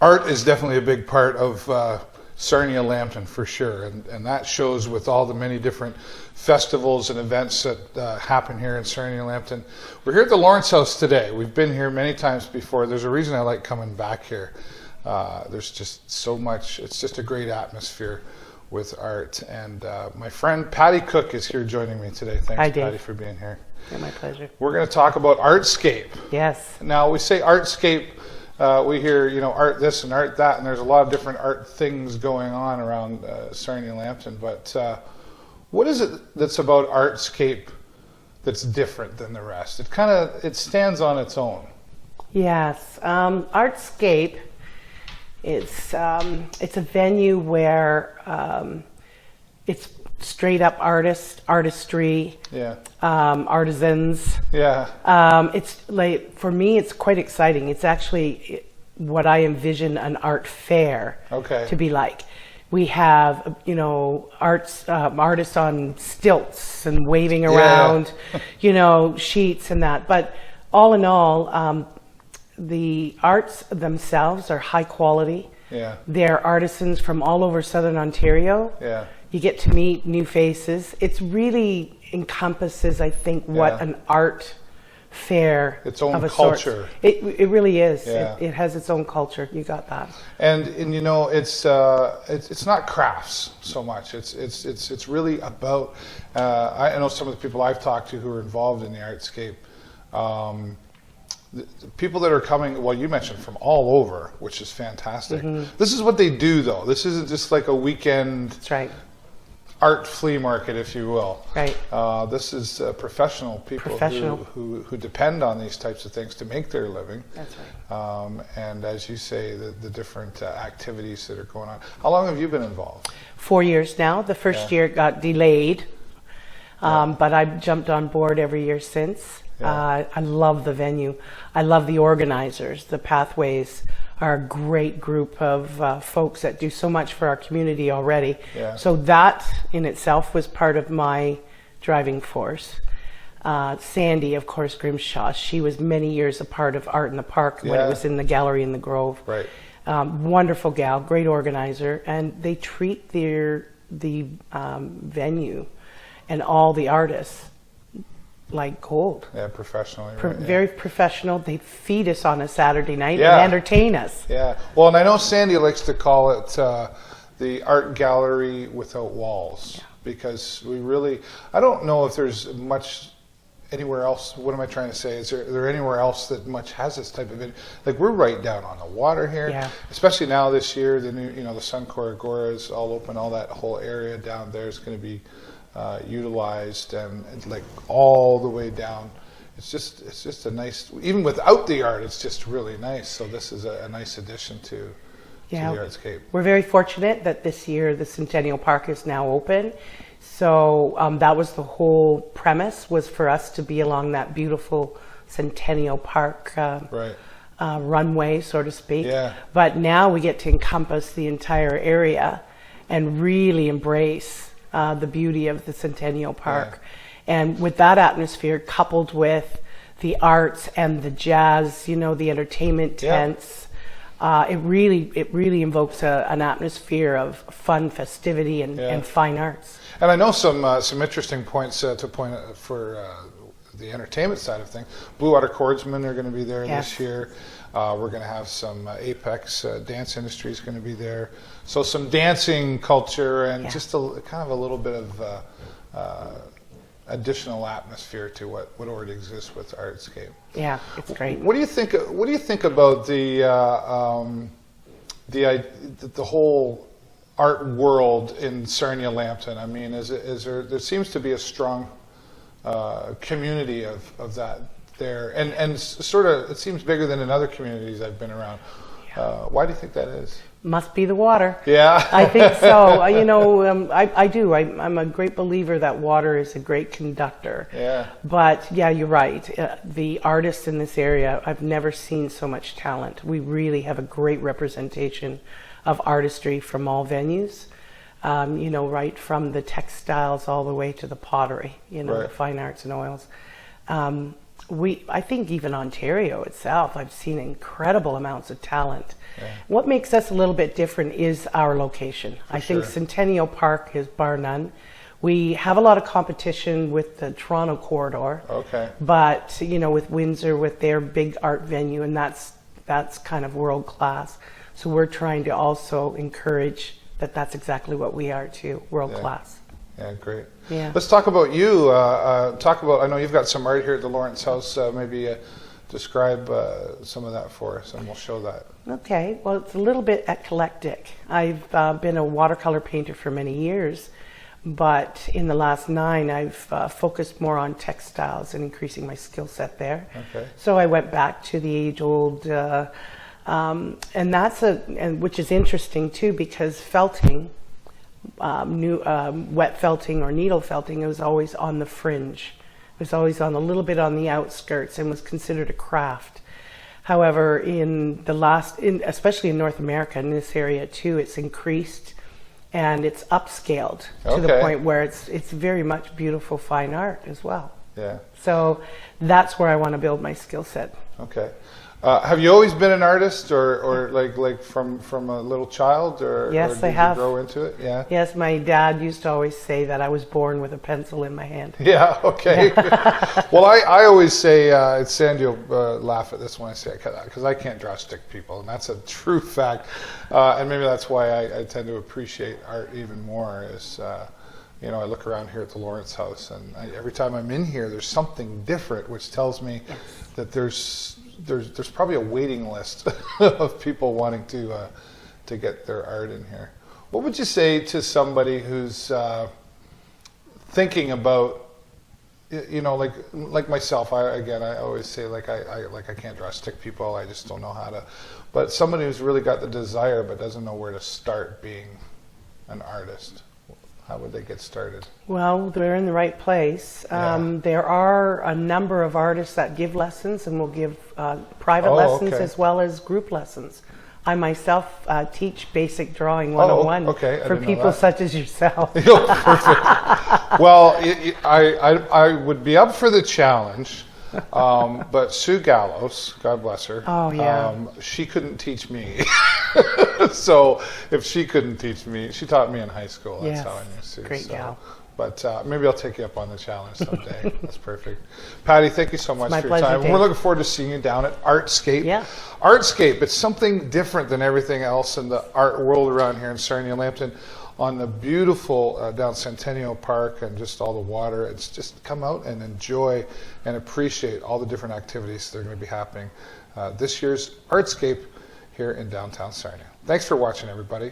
art is definitely a big part of Sarnia Lambton for sure, and that shows with all the many different festivals and events that happen here in Sarnia Lambton. We're here at the Lawrence House today. We've been here many times before. There's a reason I like coming back here. There's just so much. It's just a great atmosphere with art. And my friend Patty Cook is here joining me today. Thanks, Hi, Dave. Patty, for being here. Yeah, my pleasure. We're going to talk about Artscape. Yes. Now, we say Artscape, we hear, art this and art that, and there's a lot of different art things going on around Sarnia Lambton. But what is it that's about Artscape that's different than the rest? It stands on its own. Yes. Artscape, it's a venue where it's straight up artistry, artisans. Yeah. It's like, for me, it's quite exciting. It's actually what I envision an art fair to be like. We have, artists on stilts and waving around, sheets and that. But all in all, the arts themselves are high quality. Yeah. They're artisans from all over Southern Ontario. Yeah. You get to meet new faces. It really encompasses, I think, what an art fair its own of a culture. Sort. It really is. Yeah. It has its own culture. You got that. And it's not crafts so much. It's really about. I know some of the people I've talked to who are involved in the Artscape. The people that are coming, well, you mentioned from all over, which is fantastic. Mm-hmm. This is what they do, though. This isn't just like a weekend. That's right. Art flea market, if you will. Right. This is professional people who depend on these types of things to make their living. That's right. And as you say, the different activities that are going on. How long have you been involved? 4 years now. The first year got delayed, but I've jumped on board every year since. Yeah. I love the venue. I love the organizers. The Pathways are a great group of folks that do so much for our community already. Yeah. So that in itself was part of my driving force. Sandy, of course, Grimshaw, she was many years a part of Art in the Park when it was in the gallery in the Grove. Right. Wonderful gal, great organizer, and they treat the venue and all the artists like gold. Yeah, professionally. Very professional. They feed us on a Saturday night and entertain us. Yeah. Well, and I know Sandy likes to call it the art gallery without walls because I don't know if there's much anywhere else. What am I trying to say? Is there anywhere else that much has this type of like we're right down on the water here, especially now this year, the new, the Suncor Agora is all open, all that whole area down there is going to be utilized and like all the way down. It's just a nice, even without the art, it's just really nice. So this is a nice addition to the Artscape. We're very fortunate that this year the Centennial Park is now open. So that was the whole premise, was for us to be along that beautiful Centennial Park runway, so to speak. Yeah. But now we get to encompass the entire area and really embrace the beauty of the Centennial Park. And with that atmosphere coupled with the arts and the jazz, the entertainment tents, it really invokes an atmosphere of fun, festivity, and fine arts. And I know some interesting points to point out for the entertainment side of things. Blue Water Chordsmen are going to be there this year. We're going to have some Apex dance industry is going to be there. So some dancing culture and just kind of a little bit of additional atmosphere to what already exists with Artscape. Yeah, it's great. What do you think? What do you think about the whole art world in Sarnia Lambton? I mean, there seems to be a strong community of that there, and sort of it seems bigger than in other communities I've been around. Why do you think that is? Must be the water. Yeah. I think so. I do. I'm a great believer that water is a great conductor. Yeah. But yeah, you're right. The artists in this area, I've never seen so much talent. We really have a great representation of artistry from all venues. Right from the textiles all the way to the pottery, the fine arts and oils. I think even Ontario itself, I've seen incredible amounts of talent. What makes us a little bit different is our location. I think Centennial Park is bar none. We have a lot of competition with the Toronto corridor. Okay. But, you know, with Windsor, with their big art venue, and that's kind of world class. So we're trying to also encourage that's exactly what we are too, world class. Yeah, great. Yeah. Let's talk about you. I know you've got some art here at the Lawrence House. Maybe describe some of that for us, and we'll show that. Okay. Well, it's a little bit eclectic. I've been a watercolor painter for many years, but in the last 9, I've focused more on textiles and increasing my skill set there. Okay. So I went back to the age-old, and which is interesting too, because felting. Wet felting or needle felting, it was always on the fringe. It was always a little bit on the outskirts and was considered a craft. However, especially in North America, in this area too, it's increased and it's upscaled to the point where it's very much beautiful fine art as well. Yeah. So that's where I want to build my skill set. Okay. Have you always been an artist, or like from a little child, or yes, or did I have. you grow into it? Yeah. Yes, my dad used to always say that I was born with a pencil in my hand. Yeah. Okay. Well, I always say, Sandy will laugh at this when I say it, because I can't draw stick people, and that's a true fact. And maybe that's why I tend to appreciate art even more. Is you know, I look around here at the Lawrence House, and every time I'm in here, there's something different, which tells me that there's probably a waiting list of people wanting to get their art in here. What would you say to somebody who's thinking about, you know, like myself? I always say I can't draw stick people. I just don't know how to. But somebody who's really got the desire but doesn't know where to start being an artist, how would they get started? Well, they're in the right place. There are a number of artists that give lessons and will give private lessons as well as group lessons. I myself teach basic drawing 101 for people such as yourself. Perfect. Well, I would be up for the challenge, but Sue Gallows, God bless her, she couldn't teach me. So if she couldn't teach me, she taught me in high school. That's how I knew Sue. Great gal. But maybe I'll take you up on the challenge someday. That's perfect. Patty, thank you so much for your time. Dave. We're looking forward to seeing you down at Artscape. Yeah. Artscape, it's something different than everything else in the art world around here in Sarnia-Lambton. On the beautiful down Centennial Park and just all the water. It's just come out and enjoy and appreciate all the different activities that are going to be happening this year's Artscape here in downtown Sarnia. Thanks for watching, everybody.